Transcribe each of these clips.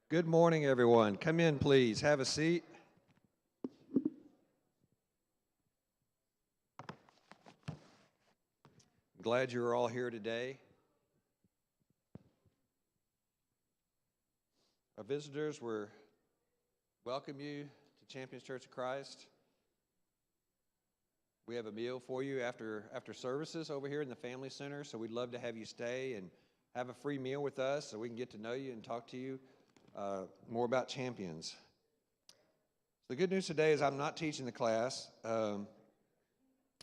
Good morning, everyone. Come in, please. Have a seat. I'm glad you're all here today. Our visitors, we welcome you to Champions Church of Christ. We have a meal for you after services over here in the Family Center, so we'd love to have you stay and have a free meal with us so we can get to know you and talk to you more about Champions. The good news today is I'm not teaching the class.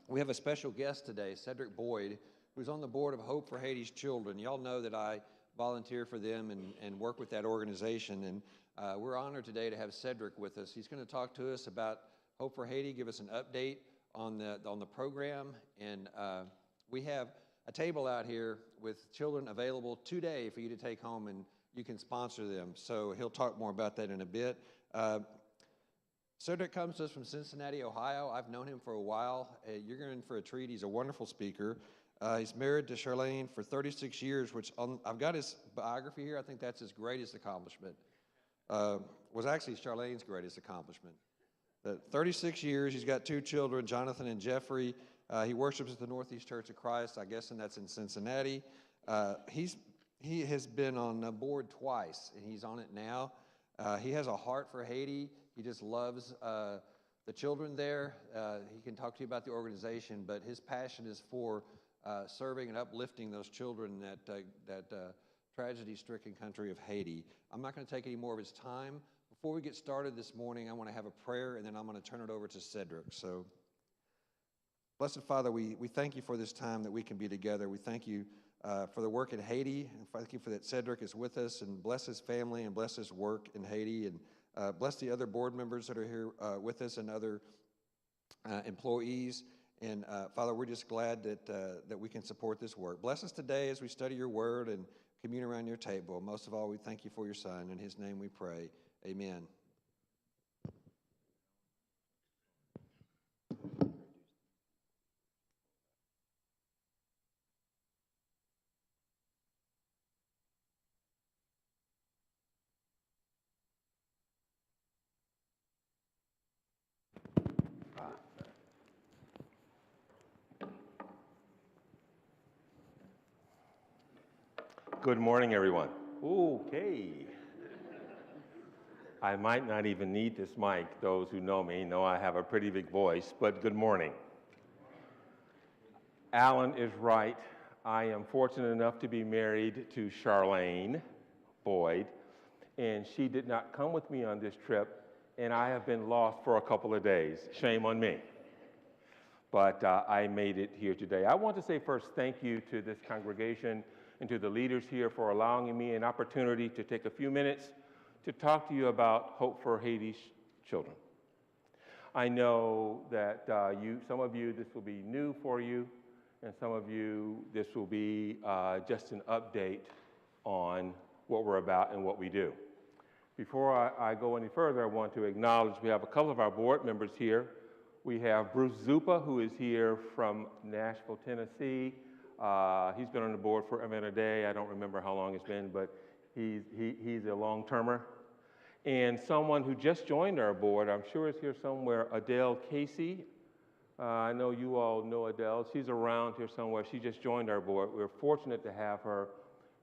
We have a special guest today, Cedric Boyd, who's on the board of Hope for Haiti's Children. Y'all know that I volunteer for them and work with that organization, and we're honored today to have Cedric with us. He's going to talk to us about Hope for Haiti, give us an update on the program, and we have a table out here with children available today for you to take home, and you can sponsor them. So he'll talk more about that in a bit. Cedric comes to us from Cincinnati, Ohio. I've known him for a while. You're in for a treat. He's a wonderful speaker. He's married to Charlene for 36 years, which I've got his biography here. I think that's his greatest accomplishment. Was actually Charlene's greatest accomplishment. 36 years, he's got 2 children, Jonathan and Jeffrey. He worships at the Northeast Church of Christ, I guess, and that's in Cincinnati. He has been on the board twice, and he's on it now. He has a heart for Haiti. He just loves the children there. He can talk to you about the organization, but his passion is for serving and uplifting those children in that tragedy-stricken country of Haiti. I'm not going to take any more of his time. Before we get started this morning, I want to have a prayer, and then I'm going to turn it over to Cedric. So, Blessed Father, we thank you for this time that we can be together. We thank you for the work in Haiti, and thank you for that Cedric is with us, and bless his family and bless his work in Haiti, and bless the other board members that are here with us and other employees. And Father, we're just glad that we can support this work. Bless us today as we study your word and commune around your table. Most of all, we thank you for your Son. In his name we pray. Amen. Good morning, everyone. Okay. I might not even need this mic. Those who know me know I have a pretty big voice, but good morning. Alan is right. I am fortunate enough to be married to Charlene Boyd, and she did not come with me on this trip, and I have been lost for a couple of days. Shame on me. But I made it here today. I want to say first thank you to this congregation and to the leaders here for allowing me an opportunity to take a few minutes to talk to you about Hope for Haiti's Children. I know that some of you, this will be new for you, and some of you, this will be just an update on what we're about and what we do. Before I go any further, I want to acknowledge we have a couple of our board members here. We have Bruce Zupa, who is here from Nashville, Tennessee. He's been on the board for a minute a day. I don't remember how long it's been, but he's a long-termer. And someone who just joined our board, I'm sure is here somewhere, Adele Casey. I know you all know Adele. She's around here somewhere. She just joined our board. We're fortunate to have her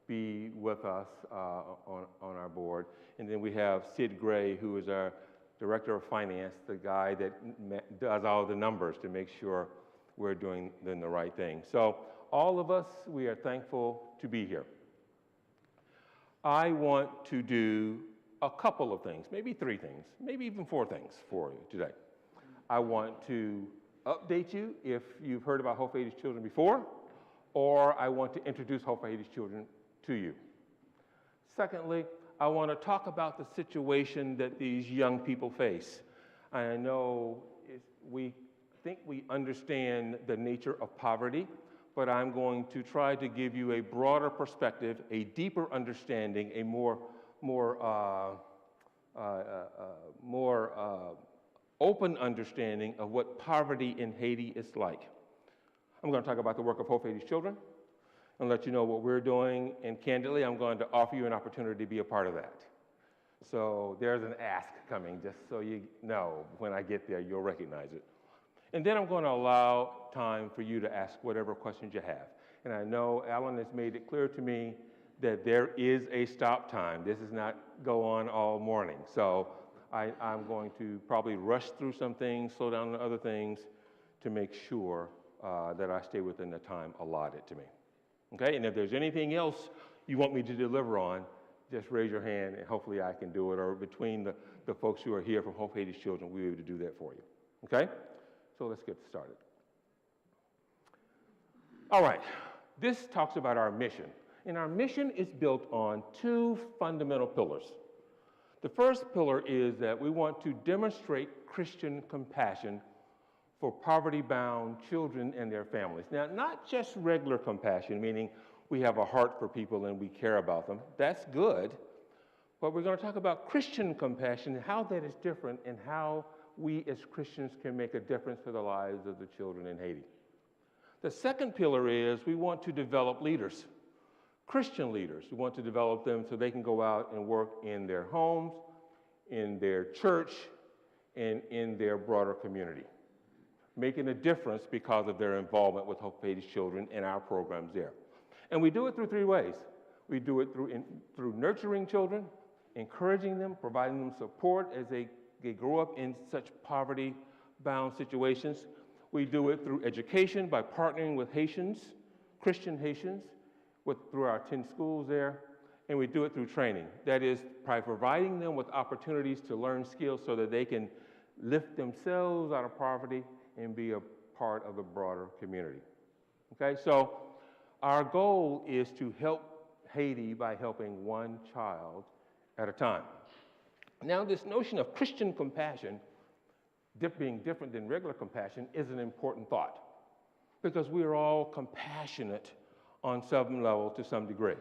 be with us on our board. And then we have Sid Gray, who is our Director of Finance, the guy that does all the numbers to make sure we're doing the right thing. So all of us, we are thankful to be here. I want to do a couple of things, maybe 3 things, maybe even 4 things for you today. I want to update you if you've heard about Hope for Haiti's Children before, or I want to introduce Hope for Haiti's Children to you. Secondly, I want to talk about the situation that these young people face. I know we think we understand the nature of poverty, but I'm going to try to give you a broader perspective, a deeper understanding, a more open understanding of what poverty in Haiti is like. I'm going to talk about the work of Hope for Haiti's Children and let you know what we're doing, and candidly, I'm going to offer you an opportunity to be a part of that. So there's an ask coming, just so you know. When I get there, you'll recognize it. And then I'm going to allow time for you to ask whatever questions you have. And I know Alan has made it clear to me that there is a stop time. This is not go on all morning. So I'm going to probably rush through some things, slow down on other things to make sure that I stay within the time allotted to me. Okay, and if there's anything else you want me to deliver on, just raise your hand and hopefully I can do it, or between the folks who are here from Hope Haiti's Children, we'll be able to do that for you. Okay, so let's get started. All right, this talks about our mission, and our mission is built on two fundamental pillars. The first pillar is that we want to demonstrate Christian compassion for poverty-bound children and their families. Now, not just regular compassion, meaning we have a heart for people and we care about them. That's good. But we're going to talk about Christian compassion and how that is different and how we as Christians can make a difference for the lives of the children in Haiti. The second pillar is we want to develop leaders, Christian leaders. We want to develop them so they can go out and work in their homes, in their church, and in their broader community, making a difference because of their involvement with Hope Haiti's Children and our programs there. And we do it through three ways. We do it through nurturing children, encouraging them, providing them support as they grow up in such poverty-bound situations. We do it through education by partnering with Haitians, Christian Haitians, through our 10 schools there. And we do it through training. That is, by providing them with opportunities to learn skills so that they can lift themselves out of poverty and be a part of the broader community. Okay, so our goal is to help Haiti by helping one child at a time. Now, this notion of Christian compassion being different than regular compassion is an important thought, because we are all compassionate on some level to some degree.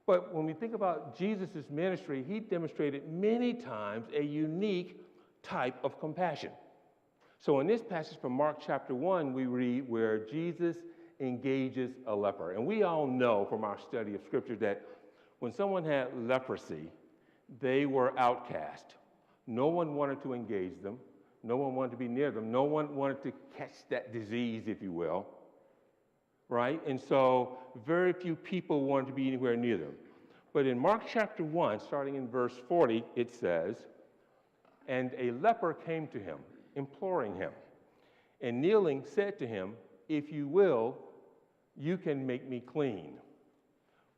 But when we think about Jesus' ministry, he demonstrated many times a unique type of compassion. So in this passage from Mark chapter 1, we read where Jesus engages a leper. And we all know from our study of Scripture that when someone had leprosy, they were outcast. No one wanted to engage them. No one wanted to be near them. No one wanted to catch that disease, if you will. Right? And so very few people wanted to be anywhere near them. But in Mark chapter 1, starting in verse 40, it says, "And a leper came to him, imploring him, and kneeling said to him, 'If you will, you can make me clean.'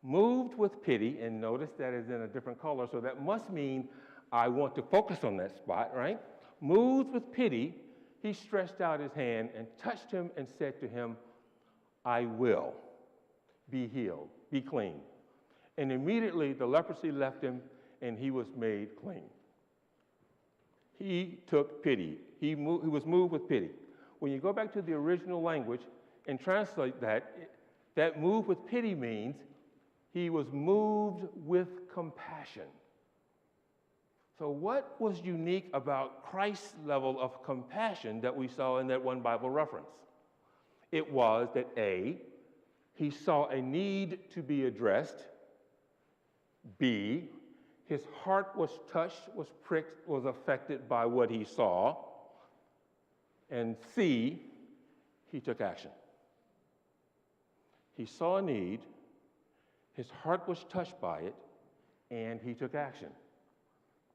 Moved with pity," and notice that is in a different color, so that must mean I want to focus on that spot, right? Moved with pity, he stretched out his hand and touched him and said to him, 'I will. Be healed, be clean.' And immediately the leprosy left him and he was made clean." He took pity. He was moved with pity. When you go back to the original language and translate that, that move with pity means he was moved with compassion. So what was unique about Christ's level of compassion that we saw in that one Bible reference? It was that A, he saw a need to be addressed. B, his heart was touched, was pricked, was affected by what he saw. And C, he took action. He saw a need, his heart was touched by it, and he took action.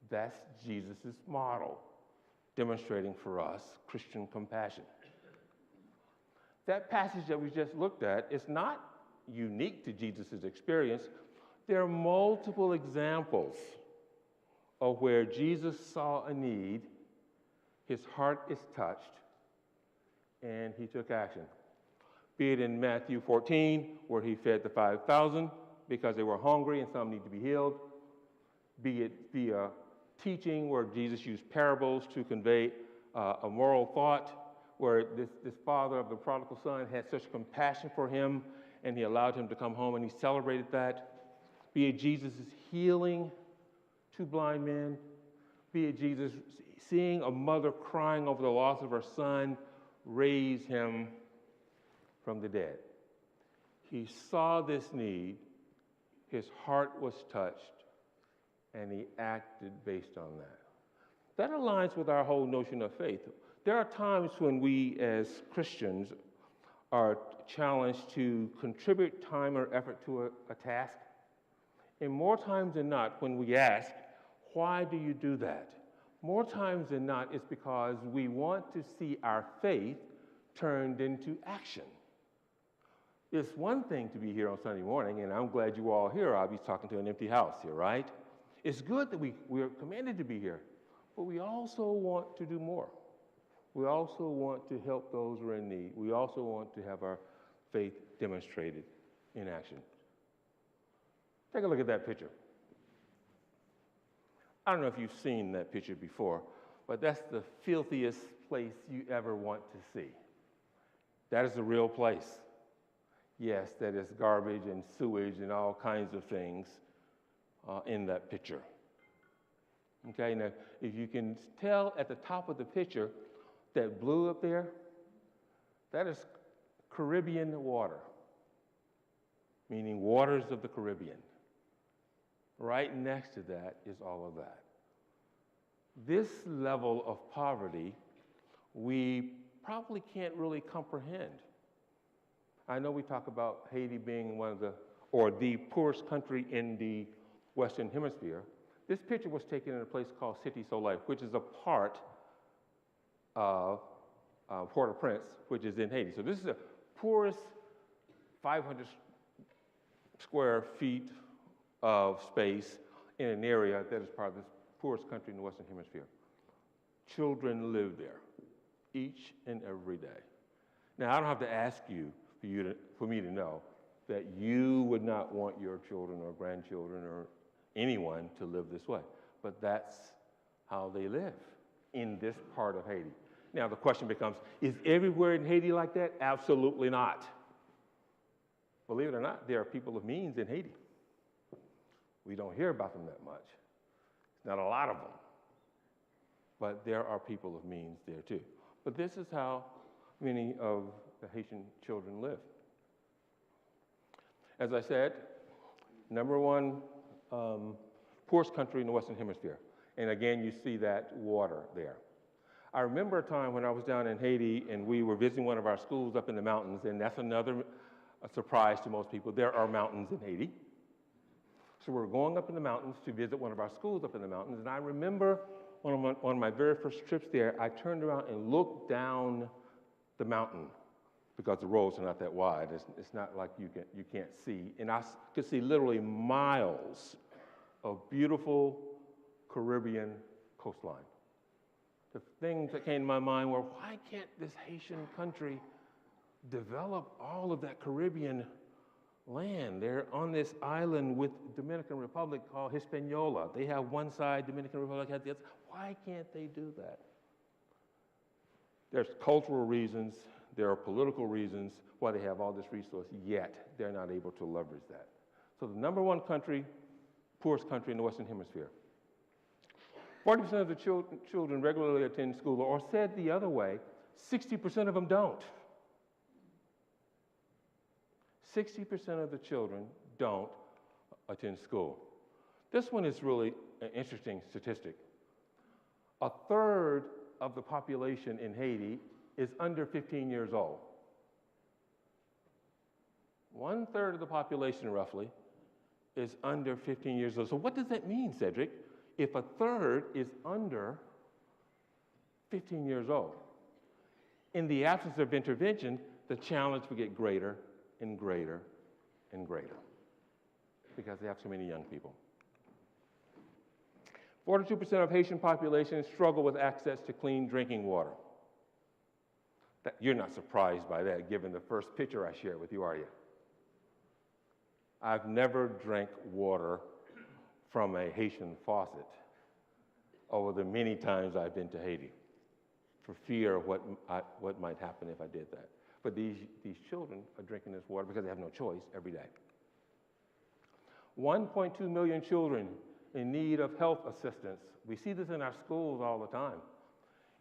That's Jesus' model, demonstrating for us Christian compassion. That passage that we just looked at is not unique to Jesus' experience. There are multiple examples of where Jesus saw a need, his heart is touched, and he took action. Be it in Matthew 14, where he fed the 5,000 because they were hungry and some need to be healed. Be it the teaching where Jesus used parables to convey a moral thought, where this father of the prodigal son had such compassion for him and he allowed him to come home and he celebrated that. Be it Jesus' healing two blind men. Be it Jesus seeing a mother crying over the loss of her son raise him from the dead. He saw this need, his heart was touched, and he acted based on that. That aligns with our whole notion of faith. There are times when we as Christians are challenged to contribute time or effort to a task. And more times than not, when we ask, why do you do that? More times than not, it's because we want to see our faith turned into action. It's one thing to be here on Sunday morning, and I'm glad you all here. I'll be talking to an empty house here, right? It's good that we're commanded to be here, but we also want to do more. We also want to help those who are in need. We also want to have our faith demonstrated in action. Take a look at that picture. I don't know if you've seen that picture before, but that's the filthiest place you ever want to see. That is a real place. Yes, that is garbage and sewage and all kinds of things in that picture. Okay, now if you can tell at the top of the picture, that blue up there, that is Caribbean water, meaning waters of the Caribbean. Right next to that is all of that. This level of poverty, we probably can't really comprehend. I know we talk about Haiti being one of the poorest country in the Western Hemisphere. This picture was taken in a place called Cité Soleil, which is a part of Port-au-Prince, which is in Haiti. So this is the poorest 500 square feet of space in an area that is part of the poorest country in the Western Hemisphere. Children live there each and every day. Now, I don't have to ask you for me to know that you would not want your children or grandchildren or anyone to live this way. But that's how they live in this part of Haiti. Now, the question becomes, is everywhere in Haiti like that? Absolutely not. Believe it or not, there are people of means in Haiti. We don't hear about them that much. Not a lot of them. But there are people of means there too. But this is how many of the Haitian children live. As I said, number one poorest country in the Western Hemisphere. And again, you see that water there. I remember a time when I was down in Haiti and we were visiting one of our schools up in the mountains, and that's another surprise to most people. There are mountains in Haiti. So we're going up in the mountains to visit one of our schools up in the mountains, and I remember on my very first trips there, I turned around and looked down the mountain because the roads are not that wide. It's not like you can't see. And I could see literally miles of beautiful Caribbean coastline. The things that came to my mind were, why can't this Haitian country develop all of that Caribbean land? They're on this island with Dominican Republic called Hispaniola. They have one side, Dominican Republic has the other. Why can't they do that? There's cultural reasons, there are political reasons why they have all this resource, yet they're not able to leverage that. So the number one country, poorest country in the Western Hemisphere. 40% of the children regularly attend school, or said the other way, 60% of them don't. 60% of the children don't attend school. This one is really an interesting statistic. A third of the population in Haiti is under 15 years old. 1/3 of the population, roughly, is under 15 years old. So what does that mean, Cedric, if a third is under 15 years old? In the absence of intervention, the challenge will get greater and greater and greater because they have so many young people. 42% of Haitian population struggle with access to clean drinking water. You're not surprised by that, given the first picture I shared with you, are you? I've never drank water from a Haitian faucet over the many times I've been to Haiti, for fear of what might happen if I did that. But these children are drinking this water because they have no choice every day. 1.2 million children in need of health assistance. We see this in our schools all the time.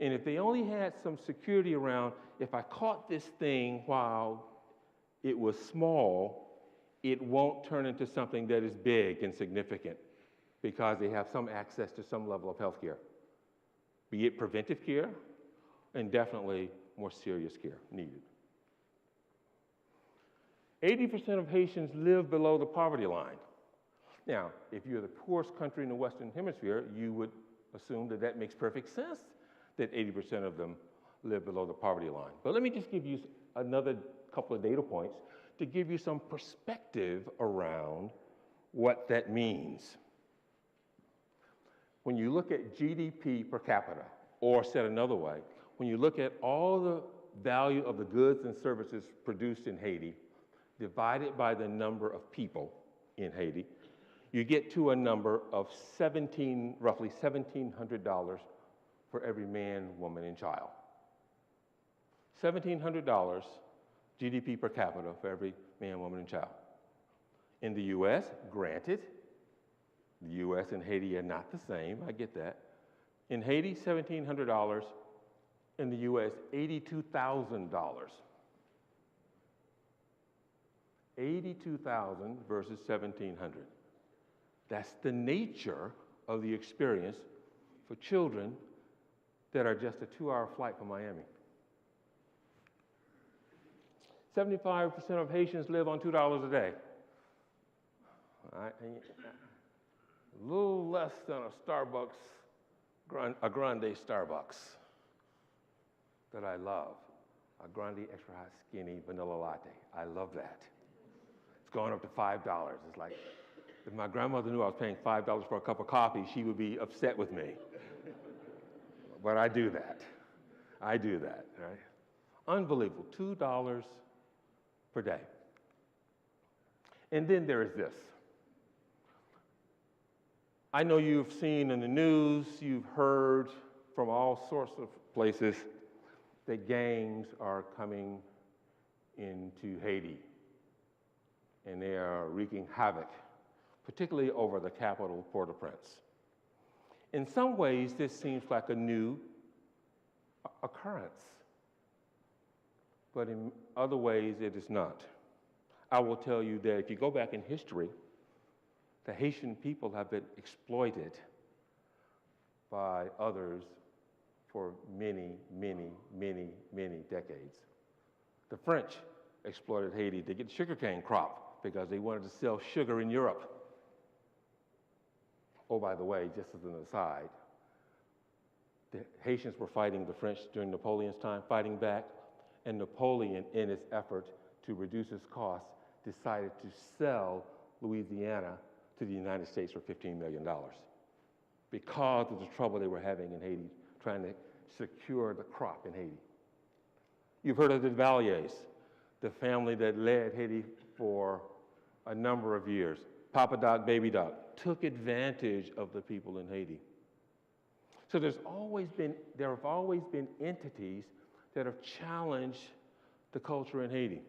And if they only had some security around, if I caught this thing while it was small, it won't turn into something that is big and significant because they have some access to some level of health care, be it preventive care and definitely more serious care needed. 80% of Haitians live below the poverty line. Now, if you're the poorest country in the Western Hemisphere, you would assume that that makes perfect sense that 80% of them live below the poverty line. But let me just give you another couple of data points to give you some perspective around what that means. When you look at GDP per capita, or said another way, when you look at all the value of the goods and services produced in Haiti, divided by the number of people in Haiti, you get to a number of roughly $1,700 for every man, woman, and child. $1,700 GDP per capita for every man, woman, and child. In the US, granted, the US and Haiti are not the same, I get that. In Haiti, $1,700. In the US, $82,000. $82,000 versus $1,700. That's the nature of the experience for children that are just a 2-hour flight from Miami. 75% of Haitians live on $2 a day. A little less than a Starbucks, a grande Starbucks that I love. A grande extra hot skinny vanilla latte. I love that. It's gone up to $5. It's like, if my grandmother knew I was paying $5 for a cup of coffee, she would be upset with me. But I do that. I do that, right? Unbelievable, $2 per day. And then there is this. I know you've seen in the news, you've heard from all sorts of places that gangs are coming into Haiti, and they are wreaking havoc, particularly over the capital, Port-au-Prince. In some ways, this seems like a new occurrence, but in other ways, it is not. I will tell you that if you go back in history, the Haitian people have been exploited by others for many, many, many, many decades. The French exploited Haiti to get the sugarcane crop because they wanted to sell sugar in Europe. Oh, by the way, just as an aside, the Haitians were fighting the French during Napoleon's time, fighting back, and Napoleon, in his effort to reduce his costs, decided to sell Louisiana to the United States for $15 million because of the trouble they were having in Haiti, trying to secure the crop in Haiti. You've heard of the Duvaliers, the family that led Haiti for a number of years. Papa Doc, Baby Doc, took advantage of the people in Haiti. So there have always been entities that have challenged the culture in Haiti.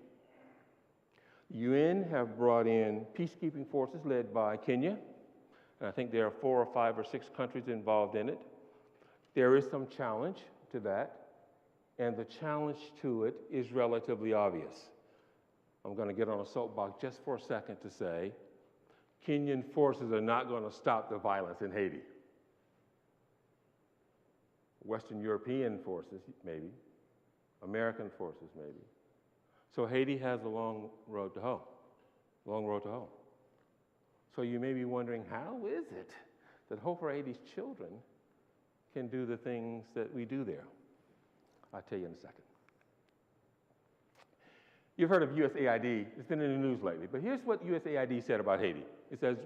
UN have brought in peacekeeping forces led by Kenya, and I think there are 4 or 5 or 6 countries involved in it. There is some challenge to that, and the challenge to it is relatively obvious. I'm going to get on a soapbox just for a second to say, Kenyan forces are not going to stop the violence in Haiti. Western European forces, maybe. American forces, maybe. So Haiti has a long road to hoe. So you may be wondering, how is it that Hope for Haiti's children can do the things that we do there? I'll tell you in a second. You've heard of USAID. It's been in the news lately. But here's what USAID said about Haiti. It says,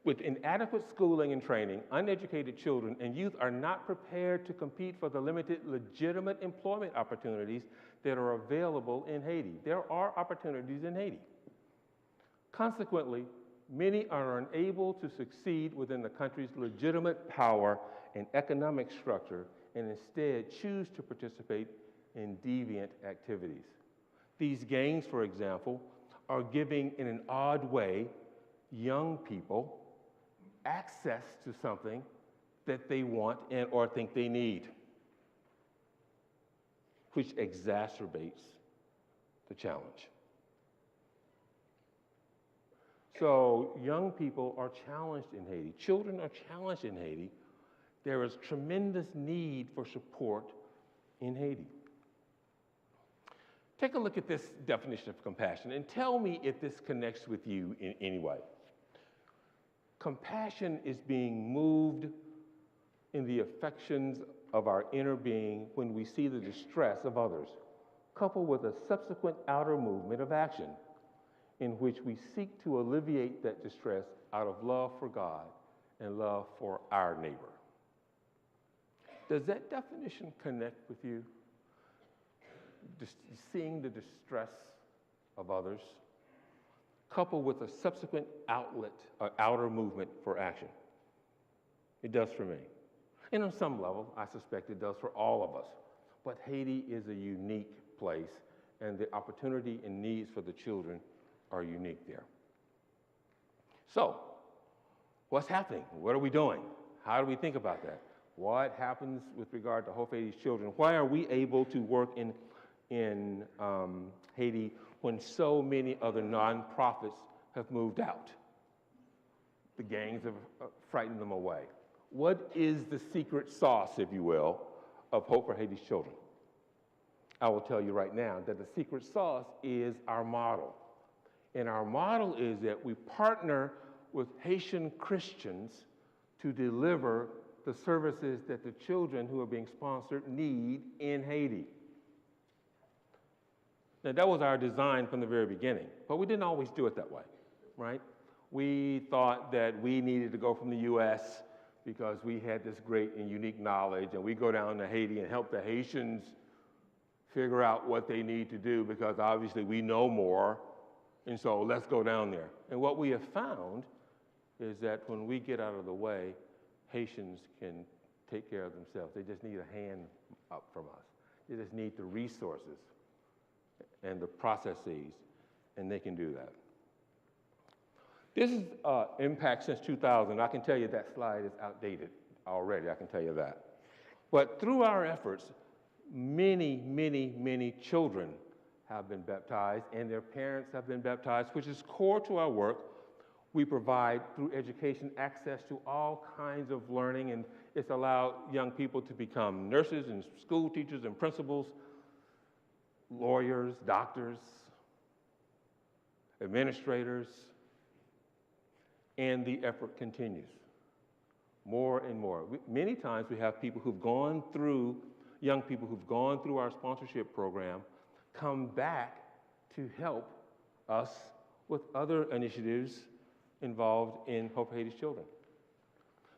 with inadequate schooling and training, uneducated children and youth are not prepared to compete for the limited legitimate employment opportunities that are available in Haiti. There are opportunities in Haiti. Consequently, many are unable to succeed within the country's legitimate power and economic structure and instead choose to participate in deviant activities. These gangs, for example, are giving, in an odd way, young people access to something that they want and or think they need, which exacerbates the challenge. So young people are challenged in Haiti. Children are challenged in Haiti. There is tremendous need for support in Haiti. Take a look at this definition of compassion and tell me if this connects with you in any way. Compassion is being moved in the affections of our inner being when we see the distress of others, coupled with a subsequent outer movement of action in which we seek to alleviate that distress out of love for God and love for our neighbor. Does that definition connect with you? Just seeing the distress of others, coupled with a subsequent outlet, or outer movement for action. It does for me. And on some level, I suspect it does for all of us. But Haiti is a unique place, and the opportunity and needs for the children are unique there. So, what's happening? What are we doing? How do we think about that? What happens with regard to Hope Haiti's children? Why are we able to work in Haiti when so many other nonprofits have moved out? The gangs have frightened them away. What is the secret sauce, if you will, of Hope for Haiti's children? I will tell you right now that the secret sauce is our model. And our model is that we partner with Haitian Christians to deliver the services that the children who are being sponsored need in Haiti. Now, that was our design from the very beginning, but we didn't always do it that way, right? We thought that we needed to go from the U.S. because we had this great and unique knowledge, and we go down to Haiti and help the Haitians figure out what they need to do because obviously we know more, and so let's go down there. And what we have found is that when we get out of the way, Haitians can take care of themselves. They just need a hand up from us. They just need the resources and the processes, and they can do that. This is impact since 2000. I can tell you that slide is outdated already, I can tell you that. But through our efforts, many, many, many children have been baptized, and their parents have been baptized, which is core to our work. We provide, through education, access to all kinds of learning, and it's allowed young people to become nurses and school teachers and principals, lawyers, doctors, administrators, and the effort continues. More and more. Many times we have people who've gone through, young people who've gone through our sponsorship program, come back to help us with other initiatives involved in Hope Haiti's children.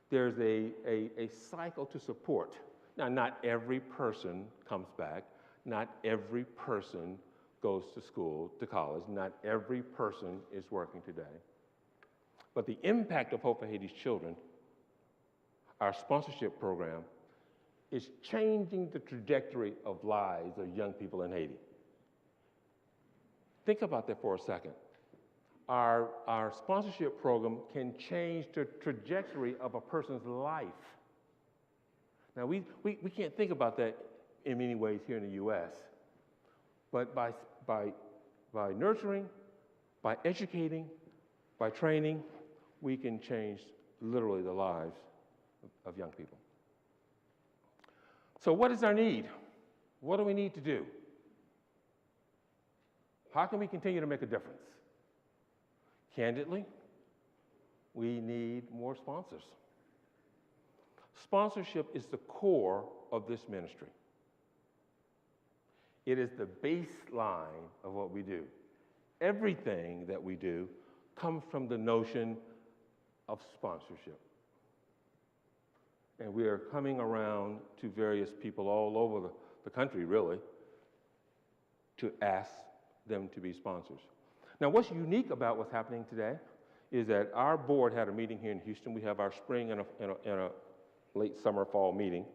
There's a cycle to support. Now, not every person comes back. Not every person goes to school, to college. Not every person is working today. But the impact of Hope for Haiti's children, our sponsorship program, is changing the trajectory of lives of young people in Haiti. Think about that for a second. Our sponsorship program can change the trajectory of a person's life. Now, we can't think about that in many ways here in the U.S., but by nurturing, by educating, by training, we can change literally the lives of young people. So what is our need? What do we need to do? How can we continue to make a difference? Candidly, we need more sponsors. Sponsorship is the core of this ministry. It is the baseline of what we do. Everything that we do comes from the notion of sponsorship. And we are coming around to various people all over the country, really, to ask them to be sponsors. Now, what's unique about what's happening today is that our board had a meeting here in Houston. We have our spring and a late summer, fall meeting.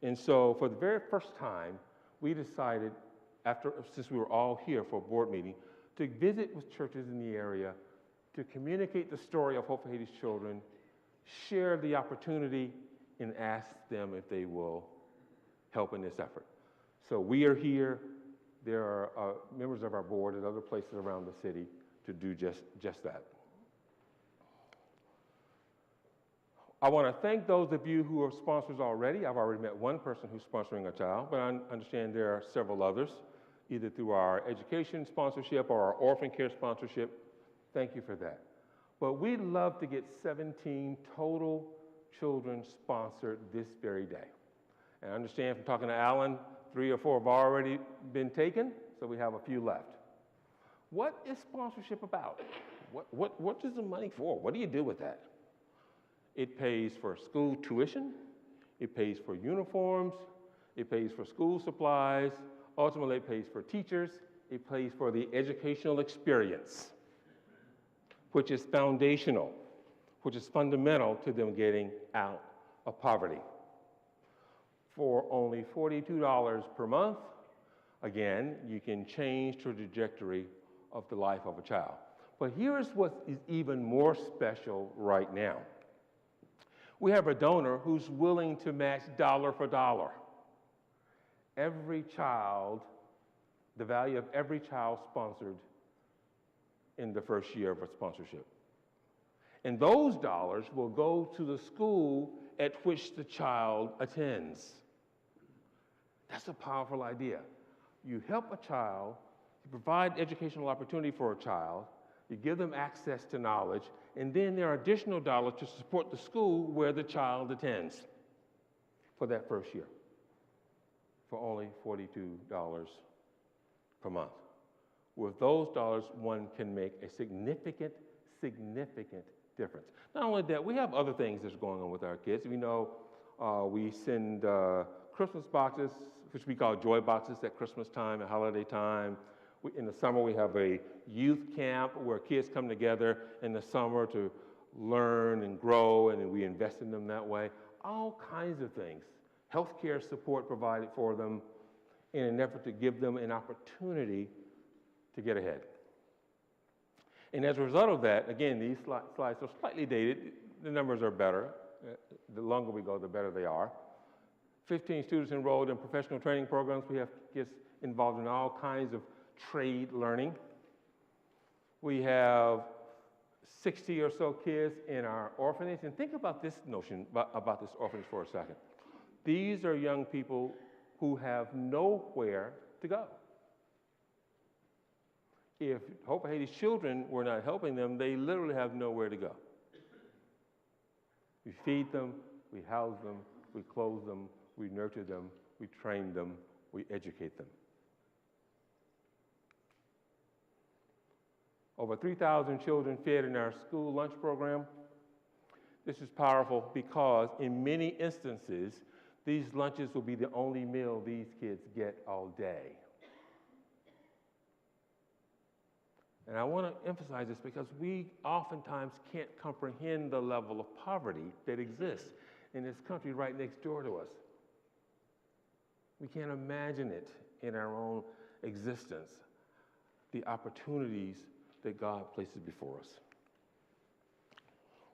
And so for the very first time, we decided, since we were all here for a board meeting, to visit with churches in the area, to communicate the story of Hope for Haiti's children, share the opportunity, and ask them if they will help in this effort. So we are here. There are members of our board at other places around the city to do just that. I want to thank those of you who are sponsors already. I've already met one person who's sponsoring a child, but I understand there are several others, either through our education sponsorship or our orphan care sponsorship. Thank you for that. But we'd love to get 17 total children sponsored this very day. And I understand from talking to Alan, 3 or 4 have already been taken, so we have a few left. What is sponsorship about? What is the money for? What do you do with that? It pays for school tuition, it pays for uniforms, it pays for school supplies, ultimately it pays for teachers, it pays for the educational experience, which is foundational, which is fundamental to them getting out of poverty. For only $42 per month, again, you can change the trajectory of the life of a child. But here's what is even more special right now. We have a donor who's willing to match dollar for dollar. Every child, the value of every child sponsored in the first year of a sponsorship. And those dollars will go to the school at which the child attends. That's a powerful idea. You help a child, you provide educational opportunity for a child, you give them access to knowledge, and then there are additional dollars to support the school where the child attends for that first year for only $42 per month. With those dollars, one can make a significant difference. Not only that, we have other things that's going on with our kids. We know we send Christmas boxes, which we call joy boxes at Christmas time, at holiday time. In the summer, we have a youth camp where kids come together in the summer to learn and grow, and we invest in them that way. All kinds of things. Healthcare support provided for them in an effort to give them an opportunity to get ahead. And as a result of that, again, these slides are slightly dated. The numbers are better. The longer we go, the better they are. 15 students enrolled in professional training programs. We have kids involved in all kinds of trade learning. We have 60 or so kids in our orphanage. And think about this notion, about this orphanage for a second. These are young people who have nowhere to go. If Hope for Haiti's children were not helping them, they literally have nowhere to go. We feed them, we house them, we clothe them, we nurture them, we train them, we educate them. Over 3,000 children fed in our school lunch program. This is powerful because in many instances, these lunches will be the only meal these kids get all day. And I want to emphasize this because we oftentimes can't comprehend the level of poverty that exists in this country right next door to us. We can't imagine it in our own existence, the opportunities that God places before us.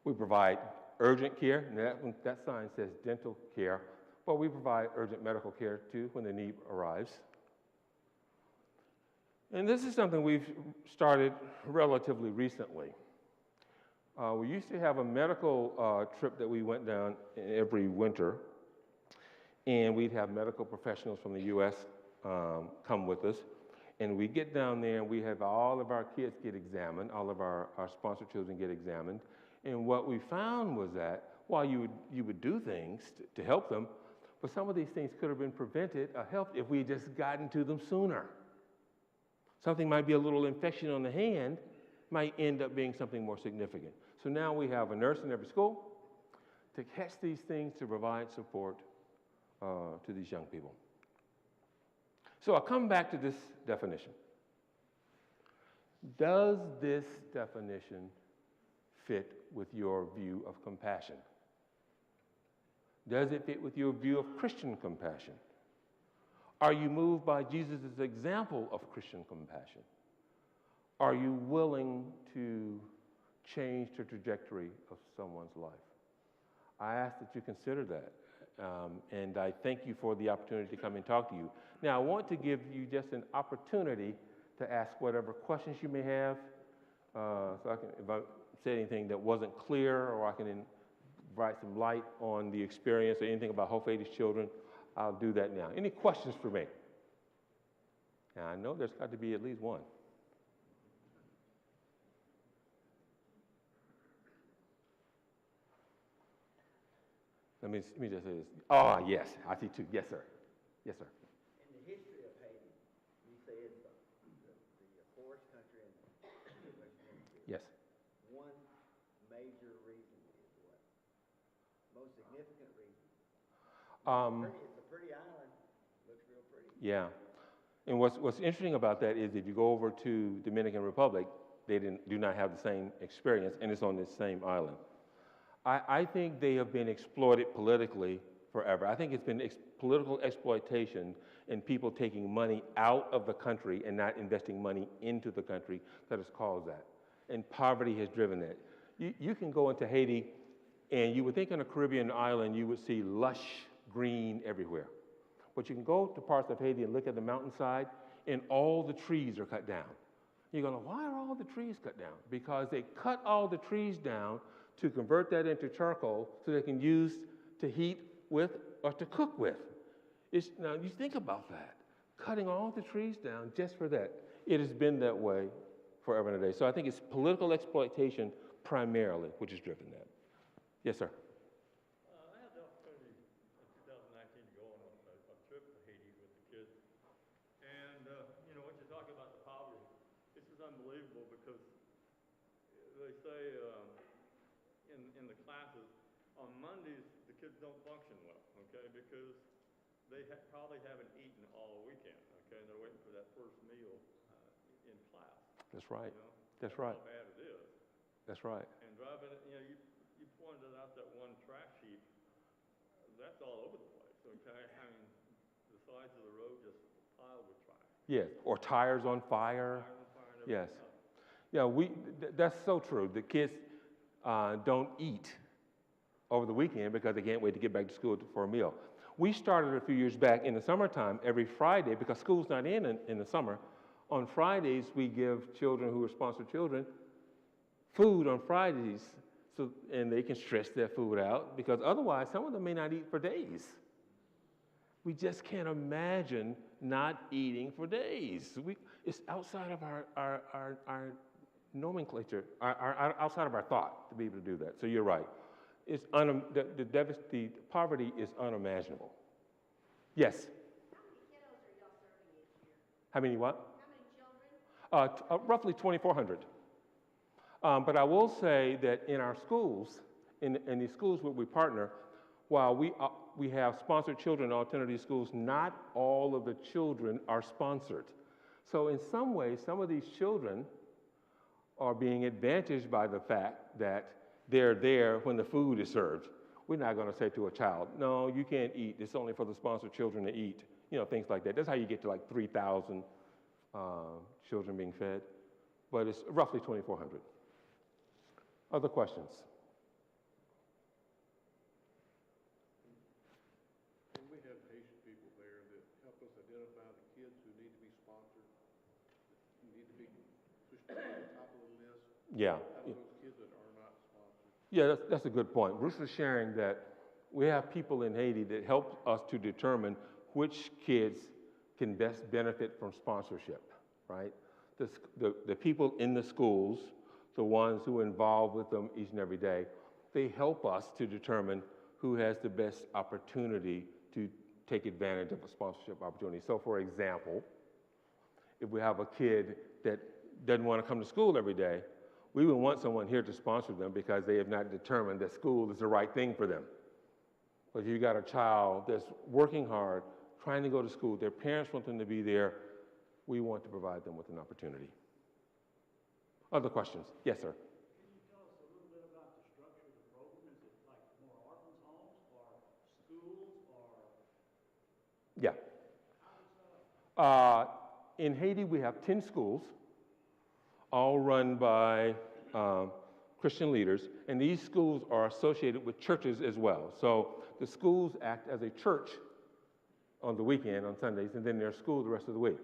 We provide urgent care, and that sign says dental care, but we provide urgent medical care too when the need arrives. And this is something we've started relatively recently. We used to have a medical trip that we went down every winter, and we'd have medical professionals from the U.S. Come with us. And we get down there and we have all of our kids get examined, all of our sponsored children get examined. And what we found was that while you would do things to help them, but some of these things could have been prevented or helped if we had just gotten to them sooner. Something might be a little infection on the hand, might end up being something more significant. So now we have a nurse in every school to catch these things, to provide support to these young people. So I'll come back to this definition. Does this definition fit with your view of compassion? Does it fit with your view of Christian compassion? Are you moved by Jesus' example of Christian compassion? Are you willing to change the trajectory of someone's life? I ask that you consider that. And I thank you for the opportunity to come and talk to you. Now, I want to give you just an opportunity to ask whatever questions you may have. So I can, if I say anything that wasn't clear, or I can provide some light on the experience or anything about Hope for Haiti's children, I'll do that now. Any questions for me? Now, I know there's got to be at least one. Let me just say this. Oh, yes, I see two. Yes, sir. Yes, sir. In the history of Haiti, you say it's the poorest country in the Western Hemisphere. Yes. One major reason is what? Most significant reason? It's a pretty island. Looks real pretty. Yeah. And what's interesting about that is if you go over to Dominican Republic, they do not have the same experience, and it's on this same island. I think they have been exploited politically forever. I think it's been political exploitation and people taking money out of the country and not investing money into the country that has caused that. And poverty has driven that. You can go into Haiti, and you would think on a Caribbean island you would see lush green everywhere. But you can go to parts of Haiti and look at the mountainside, and all the trees are cut down. You're going, why are all the trees cut down? Because they cut all the trees down to convert that into charcoal so they can use to heat with or to cook with. Now, you think about that, cutting all the trees down just for that. It has been that way forever and a day. So I think it's political exploitation primarily which has driven that. Yes, sir. I had the opportunity in 2019 to go on a trip to Haiti with the kids. And, what you're talking about, the poverty, this is unbelievable because they say in the classes, on Mondays, the kids don't function well, okay, because they probably haven't eaten all weekend, okay, and they're waiting for that first meal in class. That's right. You know? That's right. How bad it is. That's right. And driving, you pointed out that one trash heap, that's all over the place, okay? I mean, the sides of the road just piled with trash. Yes, or tires on fire. Tires on fire and everything Yes. else. Yeah, that's so true. The kids don't eat over the weekend because they can't wait to get back to school for a meal. We started a few years back in the summertime every Friday, because school's not in the summer. On Fridays, we give children who are sponsored children food on Fridays, and they can stretch their food out, because otherwise some of them may not eat for days. We just can't imagine not eating for days. It's outside of our nomenclature, outside of our thought to be able to do that. So you're right. It's the poverty is unimaginable. Yes? How many what? How many children? Roughly 2,400. But I will say that in our schools, in the schools where we partner, while we have sponsored children in alternative schools, not all of the children are sponsored. So in some ways, some of these children are being advantaged by the fact that they're there when the food is served. We're not going to say to a child, no, you can't eat. It's only for the sponsored children to eat. Things like that. That's how you get to like 3,000 children being fed. But it's roughly 2,400. Other questions? And we have Haitian people there that help us identify the kids who need to be sponsored, who need to be pushed to the top of the list. Yeah. How do those kids that are not sponsored? Yeah, that's a good point. Bruce was sharing that we have people in Haiti that help us to determine which kids can best benefit from sponsorship, right? The people in the schools, the ones who are involved with them each and every day, they help us to determine who has the best opportunity to take advantage of a sponsorship opportunity. So for example, if we have a kid that doesn't want to come to school every day, we would want someone here to sponsor them because they have not determined that school is the right thing for them. But if you've got a child that's working hard, trying to go to school, their parents want them to be there, we want to provide them with an opportunity. Other questions? Yes, sir. Can you tell us a little bit about the structure of the program? Is it like more orphans' homes or schools or? Yeah. In Haiti, we have 10 schools, all run by Christian leaders, and these schools are associated with churches as well. So the schools act as a church on the weekend, on Sundays, and then they're school the rest of the week.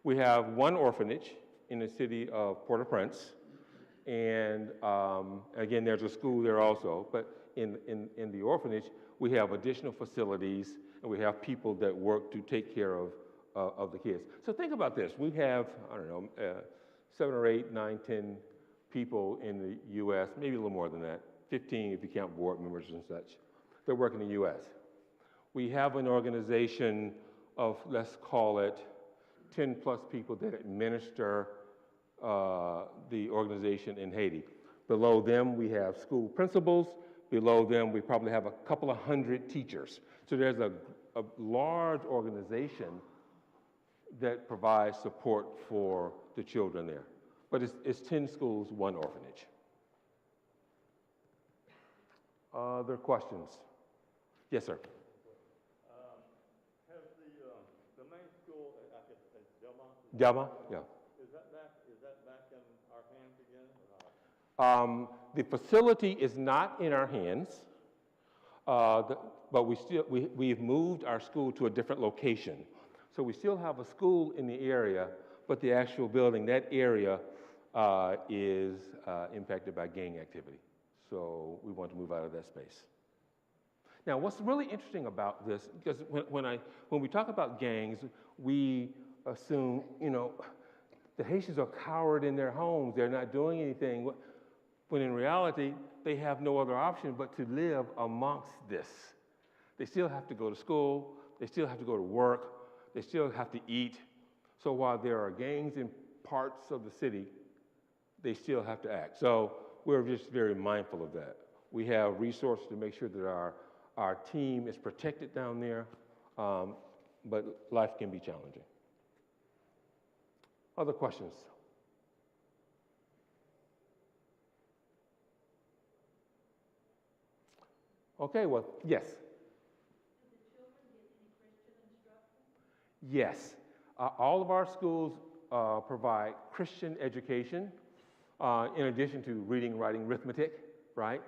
We have one orphanage in the city of Port-au-Prince, and again, there's a school there also. But in the orphanage, we have additional facilities, and we have people that work to take care of the kids. So think about this. We have, I don't know, 7 or 8, 9, 10 people in the U.S., maybe a little more than that, 15 if you count board members and such, that work in the U.S. We have an organization of, let's call it, 10 plus people that administer the organization in Haiti. Below them, we have school principals. Below them, we probably have a couple of hundred teachers. So there's a large organization that provides support for the children there. But it's 10 schools, 1 orphanage. Other questions? Yes, sir. Has the main school, I guess, Delma? Delma, yeah. Is that back in our hands again? The facility is not in our hands, but we've moved our school to a different location. So we still have a school in the area, but the actual building, that area is impacted by gang activity. So we want to move out of that space. Now, what's really interesting about this, because when we talk about gangs, we assume, the Haitians are cowered in their homes. They're not doing anything. When in reality, they have no other option but to live amongst this. They still have to go to school. They still have to go to work. They still have to eat. So while there are gangs in parts of the city, they still have to act. So we're just very mindful of that. We have resources to make sure that our team is protected down there, but life can be challenging. Other questions? Okay, well, yes. Do the children get any Christian instruction? Yes. All of our schools provide Christian education in addition to reading, writing, arithmetic, right?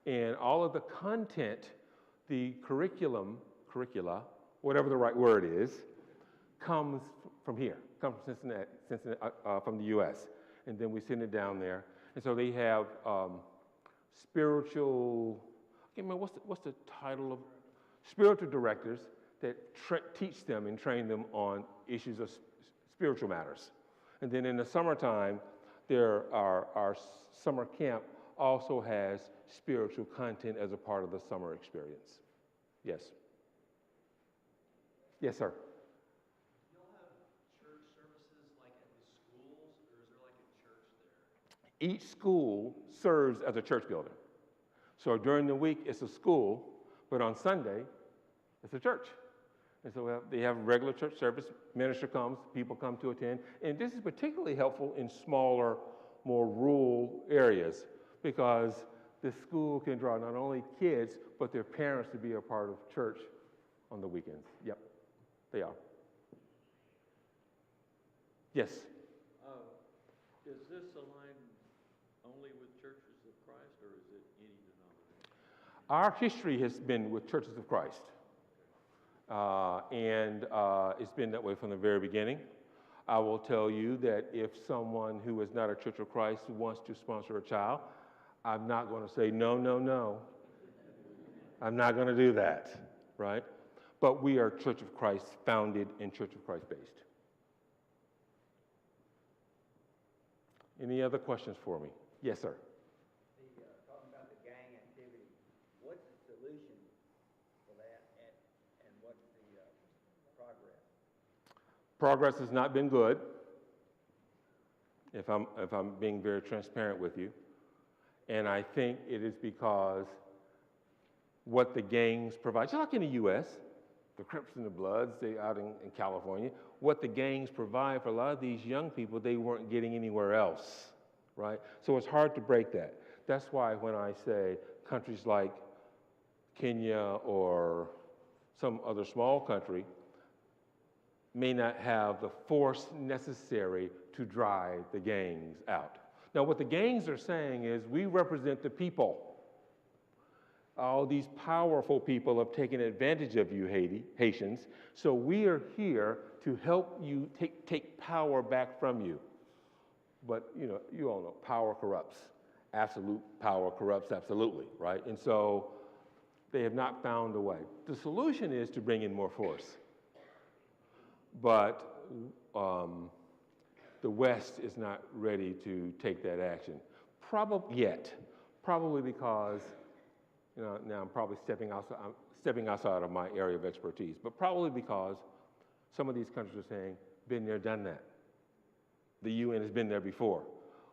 And all of the content, the curricula, whatever the right word is, comes from here, comes from Cincinnati, from the U.S. And then we send it down there. And so they have spiritual, what's the title of? Spiritual directors that teach them and train them on issues of spiritual matters. And then in the summertime, our summer camp also has spiritual content as a part of the summer experience. Yes. Yes, sir. Y'all have church services like at the schools, or is there like a church there? Each school serves as a church building. So during the week, it's a school, but on Sunday, it's a church. And so they have regular church service, minister comes, people come to attend. And this is particularly helpful in smaller, more rural areas because the school can draw not only kids, but their parents to be a part of church on the weekends. Yep, they are. Yes? Does this align only with Churches of Christ, or is it any denomination? Our history has been with Churches of Christ. And it's been that way from the very beginning. I will tell you that if someone who is not a Church of Christ wants to sponsor a child, I'm not going to say, no, no, no. I'm not going to do that, right? But we are Church of Christ founded and Church of Christ based. Any other questions for me? Yes, sir. Talking about the gang activity, what's the solution for that, and what's the progress? Progress has not been good, if I'm being very transparent with you. And I think it is because what the gangs provide, just like in the U.S., the Crips and the Bloods, they out in California, what the gangs provide for a lot of these young people, they weren't getting anywhere else, right? So it's hard to break that. That's why when I say countries like Kenya or some other small country may not have the force necessary to drive the gangs out. Now, what the gangs are saying is we represent the people. All these powerful people have taken advantage of you, Haitians, so we are here to help you take power back from you. But, you all know, power corrupts. absolute power corrupts absolutely, right? And so they have not found a way. The solution is to bring in more force. But the West is not ready to take that action. Probably because, now I'm probably stepping outside of my area of expertise, but probably because some of these countries are saying, been there, done that. The UN has been there before.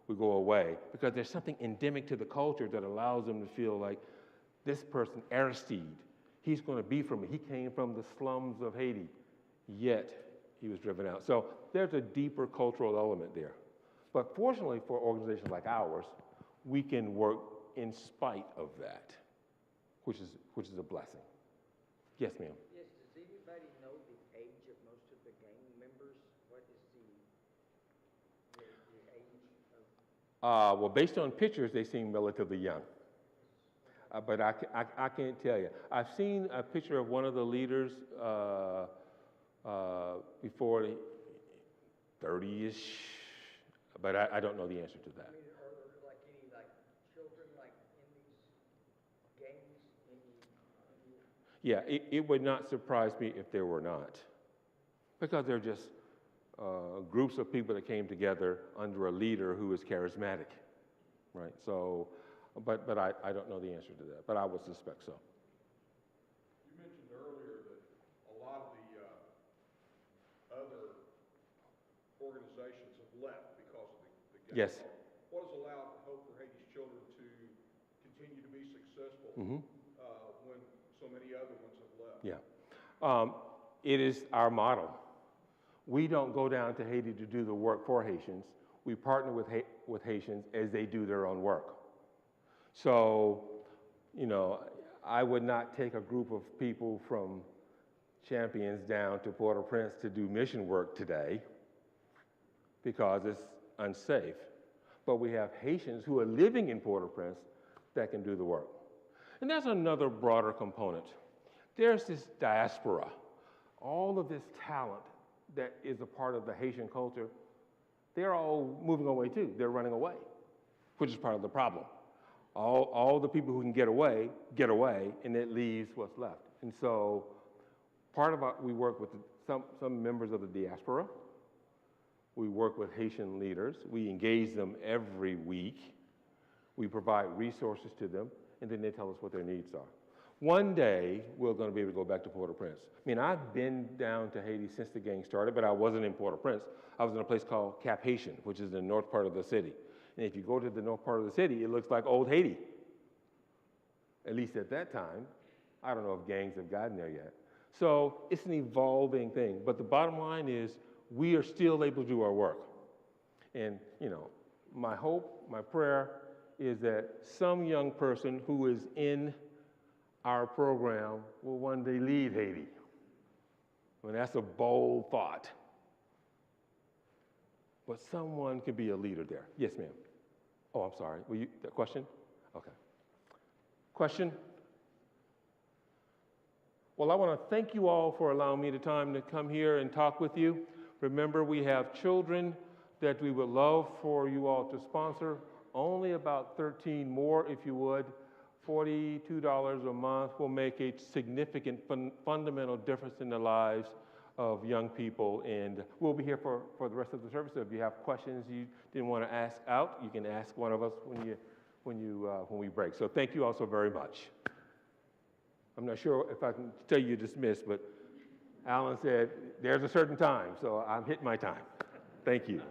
We go away because there's something endemic to the culture that allows them to feel like this person, Aristide, he's going to be from me. He came from the slums of Haiti, yet he was driven out. So there's a deeper cultural element there. But fortunately for organizations like ours, we can work in spite of that, which is a blessing. Yes, ma'am. Yes, does anybody know the age of most of the gang members? What is the age of? Well, based on pictures, they seem relatively young. But I can't tell you. I've seen a picture of one of the leaders before 30-ish, but I don't know the answer to that. I mean, are there like any like children like in these gangs? Yeah, it would not surprise me if there were not, because they're just groups of people that came together under a leader who is charismatic, right? So, but I don't know the answer to that, but I would suspect so. You mentioned earlier that a lot of the other organizations have left because of the gang Yes. law. What has allowed Hope for Haiti's Children to continue to be successful when so many other ones have left? Yeah. It is our model. We don't go down to Haiti to do the work for Haitians. We partner with Haitians as they do their own work. So, I would not take a group of people from Champions down to Port-au-Prince to do mission work today because it's unsafe. But we have Haitians who are living in Port-au-Prince that can do the work. And that's another broader component. There's this diaspora, all of this talent that is a part of the Haitian culture, they're all moving away too. They're running away, which is part of the problem. All the people who can get away, and it leaves what's left. And so part of we work with some members of the diaspora. We work with Haitian leaders. We engage them every week. We provide resources to them, and then they tell us what their needs are. One day, we're going to be able to go back to Port-au-Prince. I mean, I've been down to Haiti since the gang started, but I wasn't in Port-au-Prince. I was in a place called Cap Haitian, which is the north part of the city. And if you go to the north part of the city, it looks like old Haiti. At least at that time. I don't know if gangs have gotten there yet. So it's an evolving thing. But the bottom line is we are still able to do our work. And, my hope, my prayer is that some young person who is in our program will one day leave Haiti. I mean, that's a bold thought. But someone could be a leader there. Yes, ma'am. Oh, I'm sorry. The question? Okay. Question? Well, I want to thank you all for allowing me the time to come here and talk with you. Remember, we have children that we would love for you all to sponsor. Only about 13 more, if you would. $42 a month will make a significant fundamental difference in the lives of young people, and we'll be here for the rest of the service. So if you have questions you didn't want to ask out, you can ask one of us when we break. So thank you all so very much. I'm not sure if I can tell you dismissed, but Alan said there's a certain time, so I'm hitting my time. Thank you.